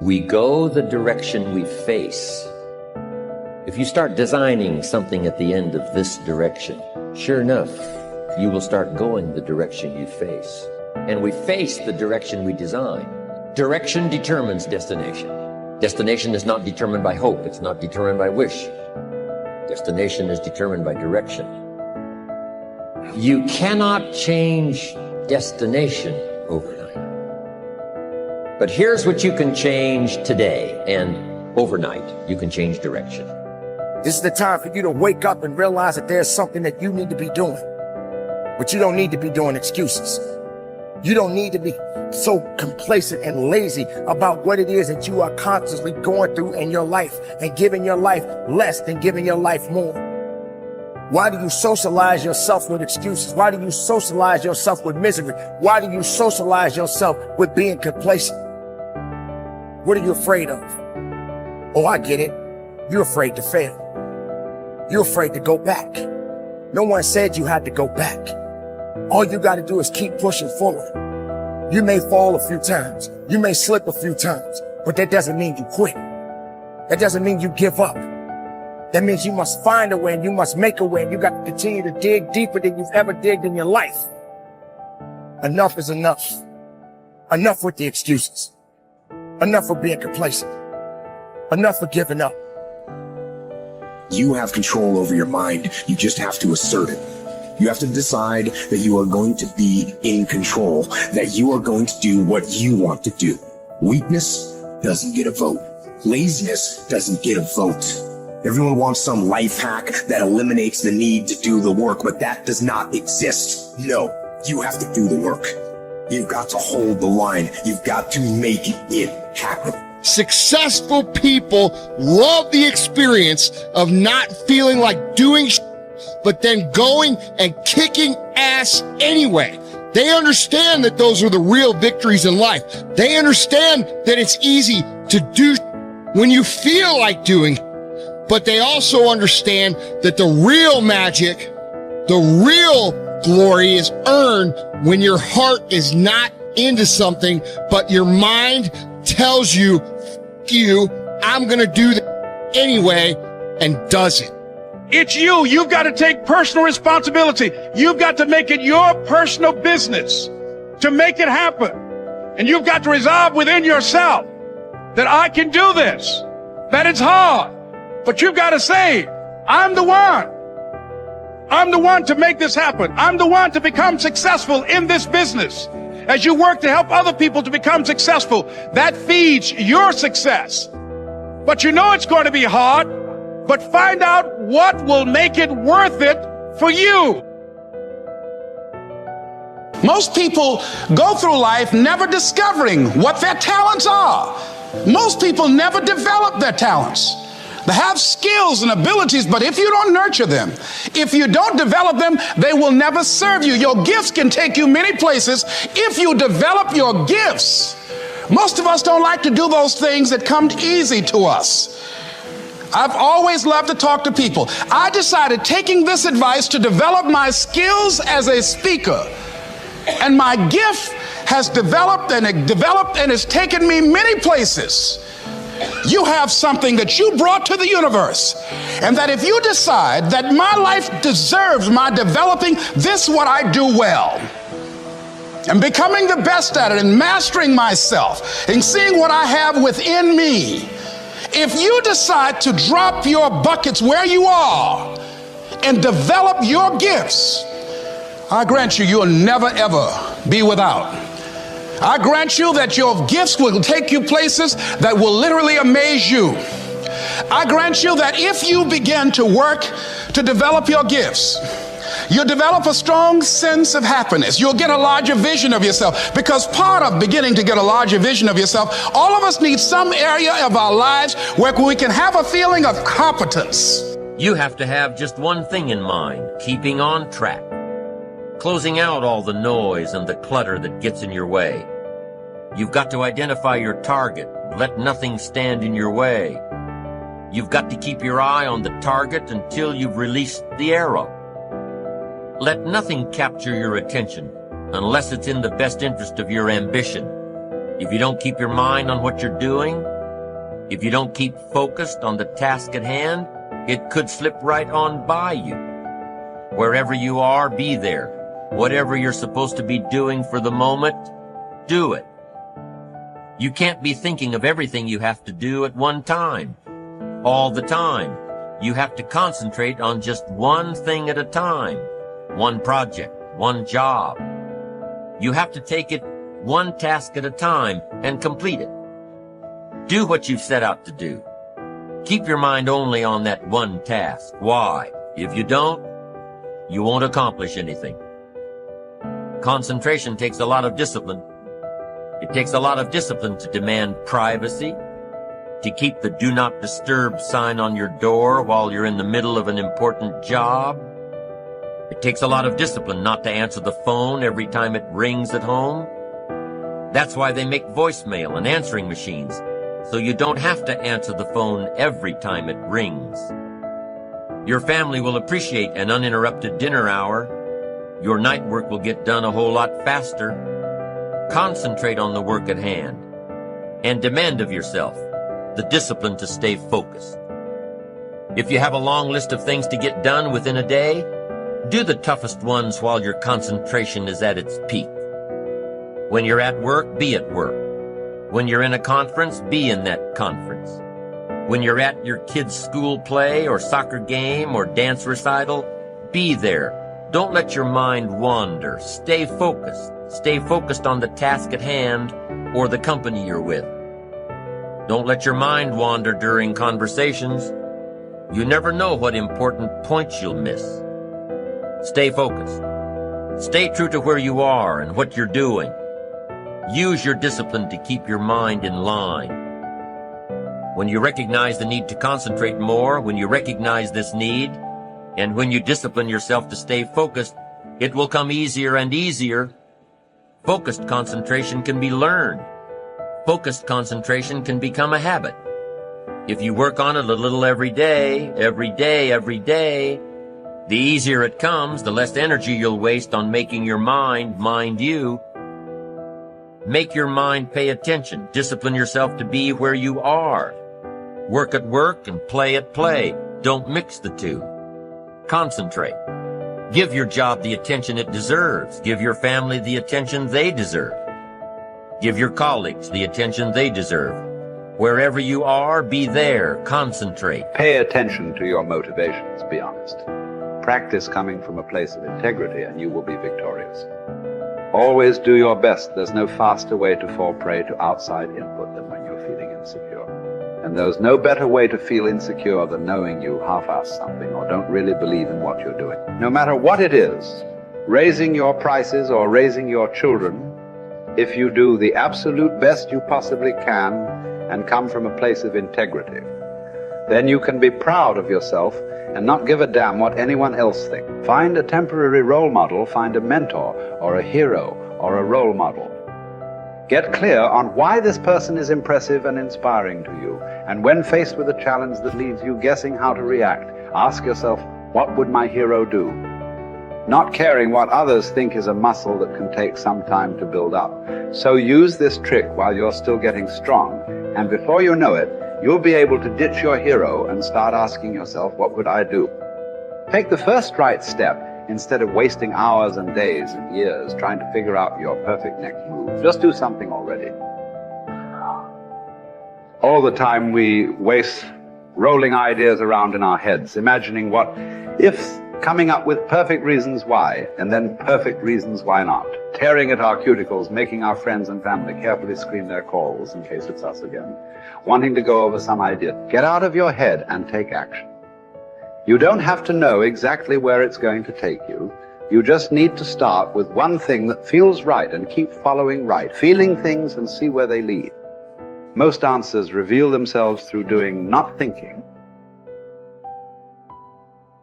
We go the direction we face. If you start designing something at the end of this direction, sure enough, you will start going the direction you face. And we face the direction we design. Direction determines destination. Destination is not determined by hope. It's not determined by wish. Destination is determined by direction. You cannot change destination overnight. But here's what you can change today, and overnight, you can change direction. This is the time for you to wake up and realize that there's something that you need to be doing. But you don't need to be doing excuses. You don't need to be so complacent and lazy about what it is that you are constantly going through in your life and giving your life less than giving your life more. Why do you socialize yourself with excuses? Why do you socialize yourself with misery? Why do you socialize yourself with being complacent? What are you afraid of? Oh, I get it. You're afraid to fail. You're afraid to go back. No one said you had to go back. All you got to do is keep pushing forward. You may fall a few times. You may slip a few times, but that doesn't mean you quit. That doesn't mean you give up. That means you must find a way and you must make a way and you got to continue to dig deeper than you've ever digged in your life. Enough is enough. Enough with the excuses. Enough for being complacent. Enough for giving up. You have control over your mind. You just have to assert it. You have to decide that you are going to be in control, that you are going to do what you want to do. Weakness doesn't get a vote. Laziness doesn't get a vote. Everyone wants some life hack that eliminates the need to do the work, but that does not exist. No, you have to do the work. You've got to hold the line. You've got to make it happen. Successful people love the experience of not feeling like doing but then going and kicking ass anyway. They understand that those are the real victories in life. They understand that it's easy to do when you feel like doing, but they also understand that the real magic, the real glory is earned when your heart is not into something, but your mind tells you, I'm gonna do that anyway, and does it. It's you. You've got to take personal responsibility. You've got to make it your personal business to make it happen. And you've got to resolve within yourself that I can do this, that it's hard, but you've got to say, I'm the one. I'm the one to make this happen. I'm the one to become successful in this business. As you work to help other people to become successful, that feeds your success. But you know it's going to be hard, but find out what will make it worth it for you. Most people go through life never discovering what their talents are. Most people never develop their talents. They have skills and abilities, but if you don't nurture them, if you don't develop them, they will never serve you. Your gifts can take you many places if you develop your gifts. Most of us don't like to do those things that come easy to us. I've always loved to talk to people. I decided, taking this advice, to develop my skills as a speaker. And my gift has developed and it's taken me many places. You have something that you brought to the universe, and that if you decide that my life deserves my developing this, what I do well, and becoming the best at it, and mastering myself, and seeing what I have within me, if you decide to drop your buckets where you are and develop your gifts, I grant you, you'll never ever be without. I grant you that your gifts will take you places that will literally amaze you. I grant you that if you begin to work to develop your gifts, you'll develop a strong sense of happiness. You'll get a larger vision of yourself, because part of beginning to get a larger vision of yourself, all of us need some area of our lives where we can have a feeling of competence. You have to have just one thing in mind: keeping on track. Closing out all the noise and the clutter that gets in your way. You've got to identify your target. Let nothing stand in your way. You've got to keep your eye on the target until you've released the arrow. Let nothing capture your attention unless it's in the best interest of your ambition. If you don't keep your mind on what you're doing, if you don't keep focused on the task at hand, it could slip right on by you. Wherever you are, be there. Whatever you're supposed to be doing for the moment, do it. You can't be thinking of everything you have to do at one time, all the time. You have to concentrate on just one thing at a time, one project, one job. You have to take it one task at a time and complete it. Do what you've set out to do. Keep your mind only on that one task. Why? If you don't, you won't accomplish anything. Concentration takes a lot of discipline. It takes a lot of discipline to demand privacy, to keep the do not disturb sign on your door while you're in the middle of an important job. It takes a lot of discipline not to answer the phone every time it rings at home. That's why they make voicemail and answering machines, so you don't have to answer the phone every time it rings. Your family will appreciate an uninterrupted dinner hour. Your night work will get done a whole lot faster. Concentrate on the work at hand and demand of yourself the discipline to stay focused. If you have a long list of things to get done within a day, do the toughest ones while your concentration is at its peak. When you're at work, be at work. When you're in a conference, be in that conference. When you're at your kid's school play or soccer game or dance recital, be there. Don't let your mind wander. Stay focused. Stay focused on the task at hand or the company you're with. Don't let your mind wander during conversations. You never know what important points you'll miss. Stay focused. Stay true to where you are and what you're doing. Use your discipline to keep your mind in line. When you recognize the need to concentrate more, when you recognize this need, and when you discipline yourself to stay focused, it will come easier and easier. Focused concentration can be learned. Focused concentration can become a habit. If you work on it a little every day, the easier it comes, the less energy you'll waste on making your mind you. Make your mind pay attention. Discipline yourself to be where you are. Work at work and play at play. Don't mix the two. Concentrate. Give your job the attention it deserves. Give your family the attention they deserve. Give your colleagues the attention they deserve. Wherever you are, be there. Concentrate. Pay attention to your motivations, be honest. Practice coming from a place of integrity and you will be victorious. Always do your best. There's no faster way to fall prey to outside input than when you're feeling insecure. And there's no better way to feel insecure than knowing you half-ass something or don't really believe in what you're doing. No matter what it is, raising your prices or raising your children, if you do the absolute best you possibly can and come from a place of integrity, then you can be proud of yourself and not give a damn what anyone else thinks. Find a temporary role model, find a mentor or a hero or a role model. Get clear on why this person is impressive and inspiring to you. And when faced with a challenge that leaves you guessing how to react, ask yourself, what would my hero do? Not caring what others think is a muscle that can take some time to build up. So use this trick while you're still getting strong, and before you know it, you'll be able to ditch your hero and start asking yourself, what would I do? Take the first right step instead of wasting hours and days and years trying to figure out your perfect next move. Just do something already. All the time we waste rolling ideas around in our heads, imagining what if, coming up with perfect reasons why, and then perfect reasons why not. Tearing at our cuticles, making our friends and family carefully screen their calls in case it's us again. Wanting to go over some idea. Get out of your head and take action. You don't have to know exactly where it's going to take you. You just need to start with one thing that feels right and keep following right, feeling things and see where they lead. Most answers reveal themselves through doing, not thinking.